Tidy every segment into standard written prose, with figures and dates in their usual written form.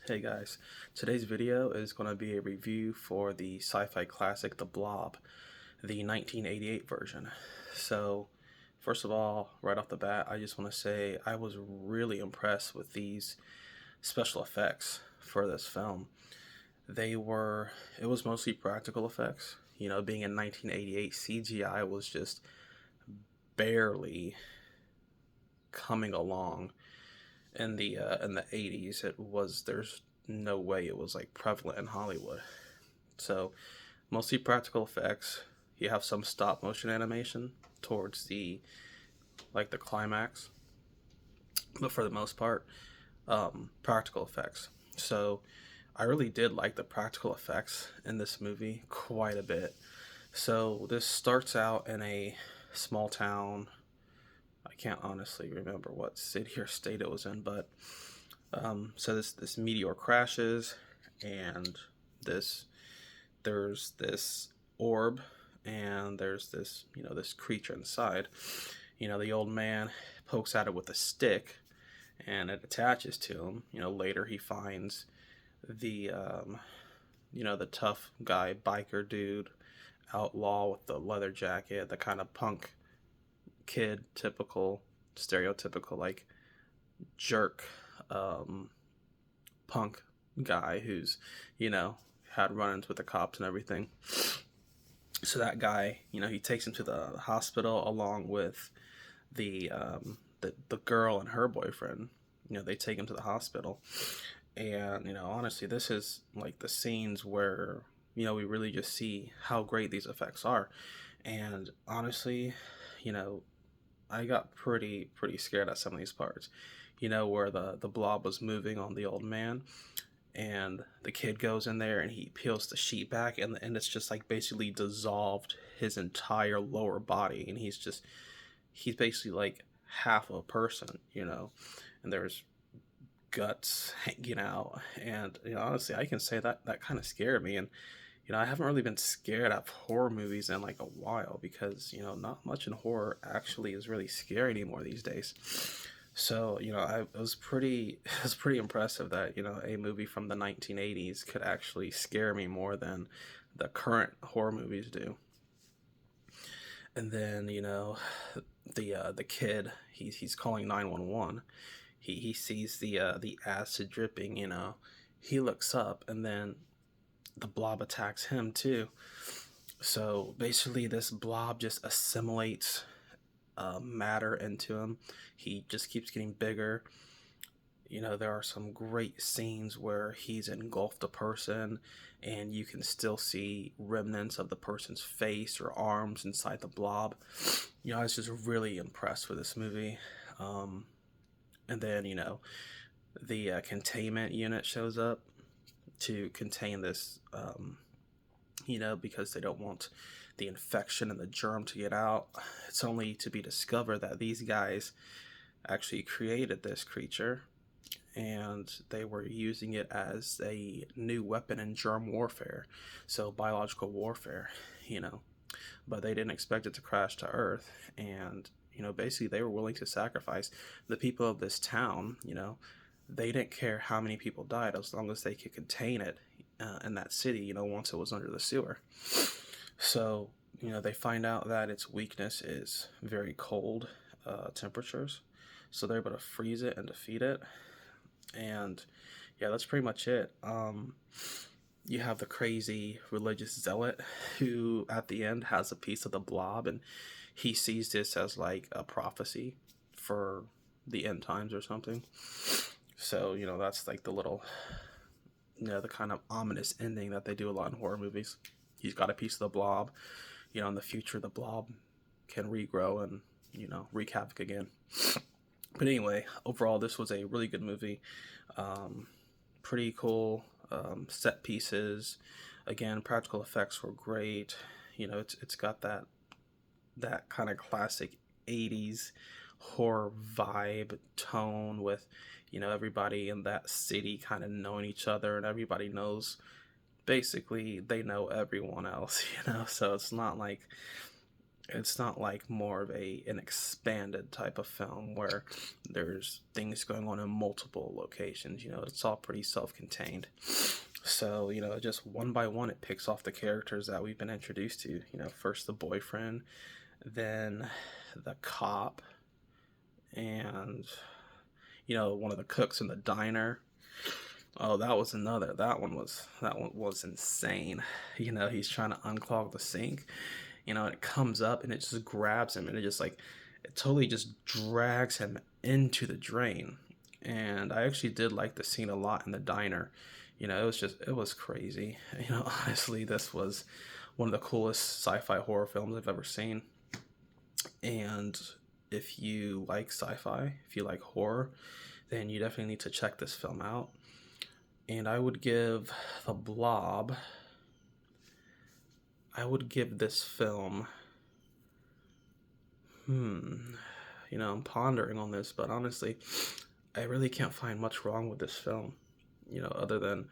Hey guys, today's video is going to be a review for the sci-fi classic The Blob, the 1988 version. So, first of all, right off the bat, I just want to say I was really impressed with these special effects for this film. It was mostly practical effects. You know, being in 1988, CGI was just barely coming along in the 80s. There's no way it was like prevalent in Hollywood. So mostly practical effects. You have some stop motion animation towards the climax, but for the most part, practical effects. So I really did like the practical effects in this movie quite a bit. So this starts out in a small town. I can't honestly remember what city or state it was in, but so this meteor crashes, and this there's this orb, and there's this creature inside. The old man pokes at it with a stick, and it attaches to him. Later he finds the tough guy, biker dude, outlaw with the leather jacket, the kind of punk kid, typical, stereotypical like jerk, um, punk guy who's you know had run-ins with the cops and everything. So that guy, he takes him to the hospital along with the girl and her boyfriend. They take him to the hospital, and honestly, this is like the scenes where we really just see how great these effects are. And honestly, you know, I got pretty scared at some of these parts. Where the blob was moving on the old man, and the kid goes in there and he peels the sheet back, and it's just like basically dissolved his entire lower body, and he's basically like half a person. And there's guts hanging out, and honestly, I can say that kind of scared me. And I haven't really been scared of horror movies in like a while, because not much in horror actually is really scary anymore these days. So it was pretty it was pretty impressive that a movie from the 1980s could actually scare me more than the current horror movies do. And then the kid, he's calling 911. He sees the acid dripping. He looks up, and then the blob attacks him too. So basically, this blob just assimilates matter into him. He just keeps getting bigger. There are some great scenes where he's engulfed a person, and you can still see remnants of the person's face or arms inside the blob. I was just really impressed with this movie. And then, the containment unit shows up to contain this, because they don't want the infection and the germ to get out. It's only to be discovered that these guys actually created this creature, and they were using it as a new weapon in germ warfare, so biological warfare, you know. But they didn't expect it to crash to Earth, and basically they were willing to sacrifice the people of this town. They didn't care how many people died as long as they could contain it in that city. Once it was under the sewer. So they find out that its weakness is very cold temperatures, so they're able to freeze it and defeat it. And yeah, that's pretty much it. You have the crazy religious zealot who at the end has a piece of the blob, and he sees this as like a prophecy for the end times or something. So that's like the little, the kind of ominous ending that they do a lot in horror movies. He's got a piece of the blob. In the future, the blob can regrow and wreak havoc again. But anyway, overall, this was a really good movie. Pretty cool set pieces. Again, practical effects were great. It's got that kind of classic 80s horror vibe tone with everybody in that city kind of knowing each other, and everybody knows, basically they know everyone else. So it's not like It's not like more of an expanded type of film where there's things going on in multiple locations. It's all pretty self-contained. So, just one by one, it picks off the characters that we've been introduced to. First the boyfriend, then the cop, and, one of the cooks in the diner. Oh, that one was insane. He's trying to unclog the sink, and it comes up and it just grabs him and it totally just drags him into the drain. And I actually did like the scene a lot in the diner. It was crazy. Honestly, this was one of the coolest sci-fi horror films I've ever seen. And if you like sci-fi, if you like horror, then you definitely need to check this film out. And The Blob, I would give this film, I'm pondering on this, but honestly, I really can't find much wrong with this film, other than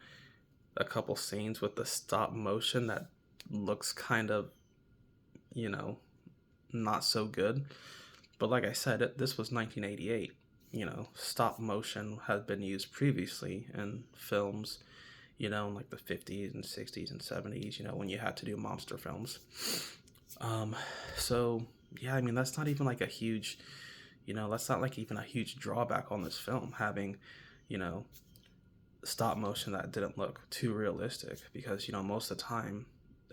a couple scenes with the stop motion that looks kind of, you know, not so good. But like I said, this was 1988. Stop motion had been used previously in films, in like the 50s and 60s and 70s, when you had to do monster films. Um, so, yeah, I mean, that's not like even a huge drawback on this film, having, you know, stop motion that didn't look too realistic, because, most of the time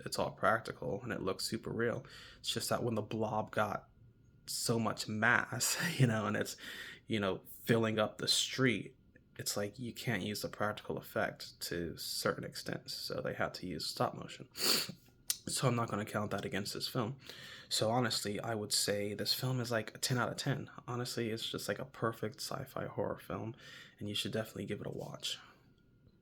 it's all practical and it looks super real. It's just that when the blob got so much mass, and it's, filling up the street, it's like you can't use the practical effect to certain extents, so they had to use stop motion. So I'm not going to count that against this film. So honestly, I would say this film is like a 10 out of 10. Honestly, it's just like a perfect sci-fi horror film, and you should definitely give it a watch.